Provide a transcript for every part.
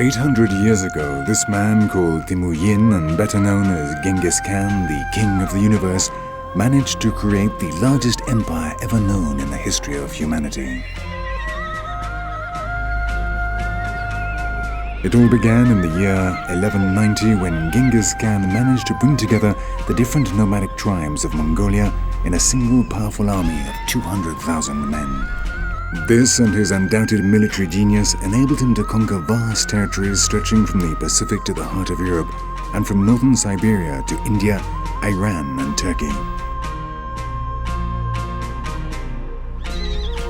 800 years ago, this man called Timuyin, and better known as Genghis Khan, the king of the universe, managed to create the largest empire ever known in the history of humanity. It all began in the year 1190 when Genghis Khan managed to bring together the different nomadic tribes of Mongolia in a single powerful army of 200,000 men. This and his undoubted military genius enabled him to conquer vast territories stretching from the Pacific to the heart of Europe and from northern Siberia to India, Iran and Turkey.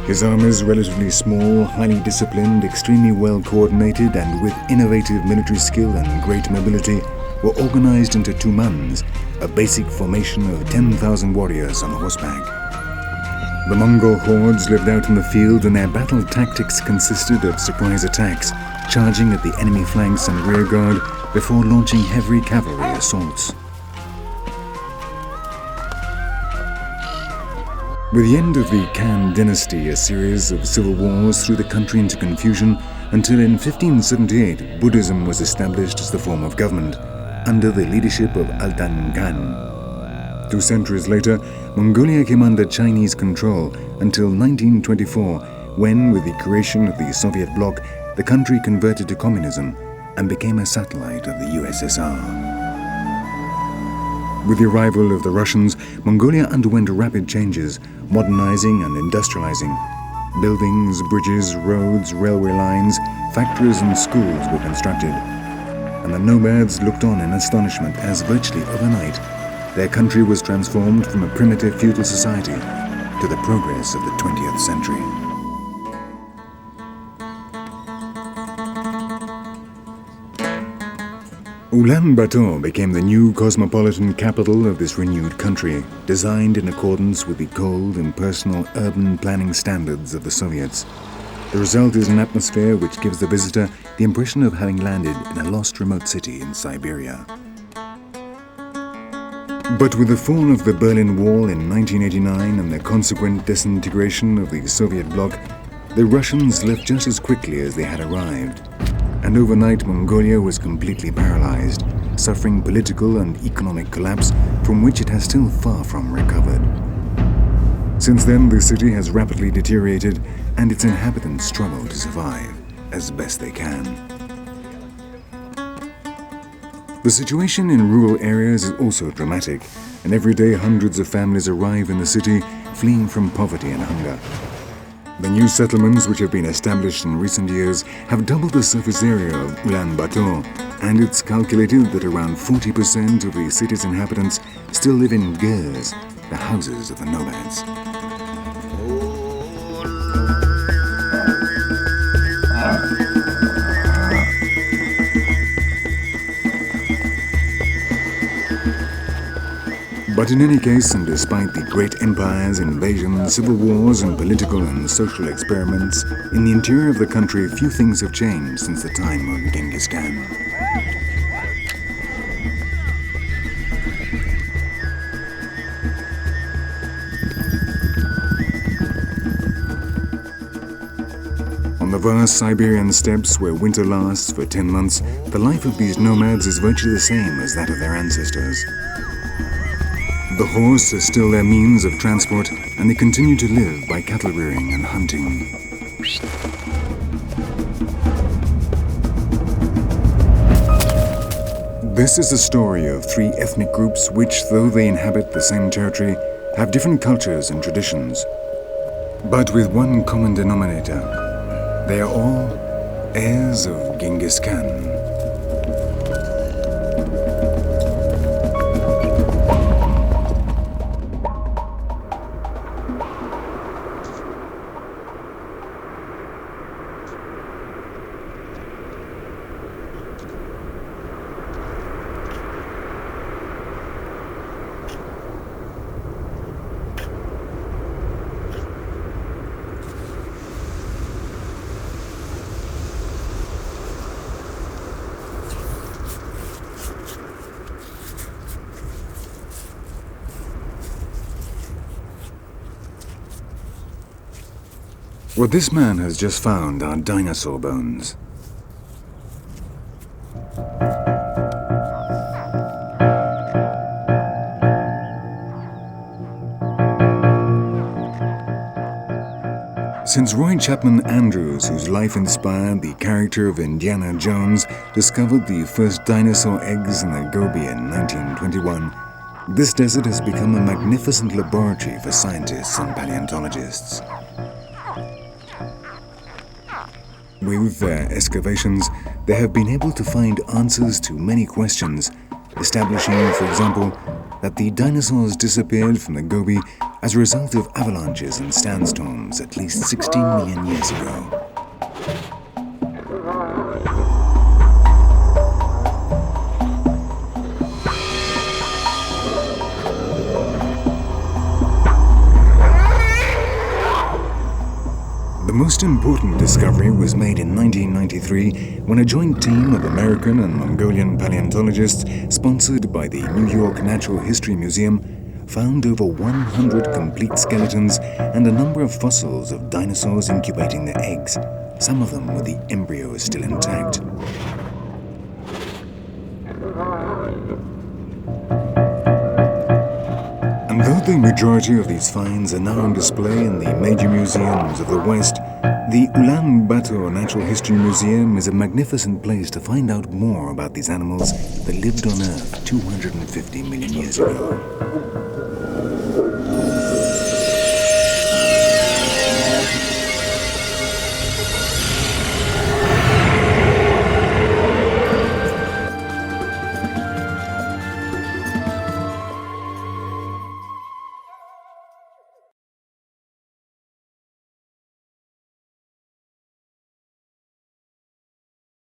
His armies, relatively small, highly disciplined, extremely well coordinated and with innovative military skill and great mobility, were organized into tumans, a basic formation of 10,000 warriors on horseback. The Mongol hordes lived out in the field and their battle tactics consisted of surprise attacks, charging at the enemy flanks and rear guard before launching heavy cavalry assaults. With the end of the Khan dynasty, a series of civil wars threw the country into confusion until in 1578 Buddhism was established as the form of government under the leadership of Altan Khaan. 2 centuries later, Mongolia came under Chinese control until 1924, when, with the creation of the Soviet bloc, the country converted to communism and became a satellite of the USSR. With the arrival of the Russians, Mongolia underwent rapid changes, modernizing and industrializing. Buildings, bridges, roads, railway lines, factories and schools were constructed. And the nomads looked on in astonishment as virtually overnight, their country was transformed from a primitive feudal society to the progress of the 20th century. Ulaanbaatar became the new cosmopolitan capital of this renewed country, designed in accordance with the cold, impersonal urban planning standards of the Soviets. The result is an atmosphere which gives the visitor the impression of having landed in a lost remote city in Siberia. But with the fall of the Berlin Wall in 1989 and the consequent disintegration of the Soviet bloc, the Russians left just as quickly as they had arrived. And overnight Mongolia was completely paralyzed, suffering political and economic collapse from which it has still far from recovered. Since then, the city has rapidly deteriorated and its inhabitants struggle to survive as best they can. The situation in rural areas is also dramatic, and every day hundreds of families arrive in the city fleeing from poverty and hunger. The new settlements which have been established in recent years have doubled the surface area of Ulaanbaatar, and it's calculated that around 40% of the city's inhabitants still live in HEIRS, the houses of the nomads. But in any case, and despite the great empires, invasions, civil wars and political and social experiments, in the interior of the country few things have changed since the time of Genghis Khan. On the vast Siberian steppes where winter lasts for 10 months, the life of these nomads is virtually the same as that of their ancestors. The horse is still their means of transport, and they continue to live by cattle rearing and hunting. This is the story of 3 ethnic groups which, though they inhabit the same territory, have different cultures and traditions. But with one common denominator, they are all heirs of Genghis Khan. What this man has just found are dinosaur bones. Since Roy Chapman Andrews, whose life inspired the character of Indiana Jones, discovered the first dinosaur eggs in the Gobi in 1921, this desert has become a magnificent laboratory for scientists and paleontologists. With their excavations, they have been able to find answers to many questions, establishing, for example, that the dinosaurs disappeared from the Gobi as a result of avalanches and sandstorms at least 16 million years ago. The most important discovery was made in 1993 when a joint team of American and Mongolian paleontologists, sponsored by the New York Natural History Museum, found over 100 complete skeletons and a number of fossils of dinosaurs incubating their eggs, some of them with the embryos still intact. And though the majority of these finds are now on display in the major museums of the West, the Ulaanbaatar Natural History Museum is a magnificent place to find out more about these animals that lived on Earth 250 million years ago.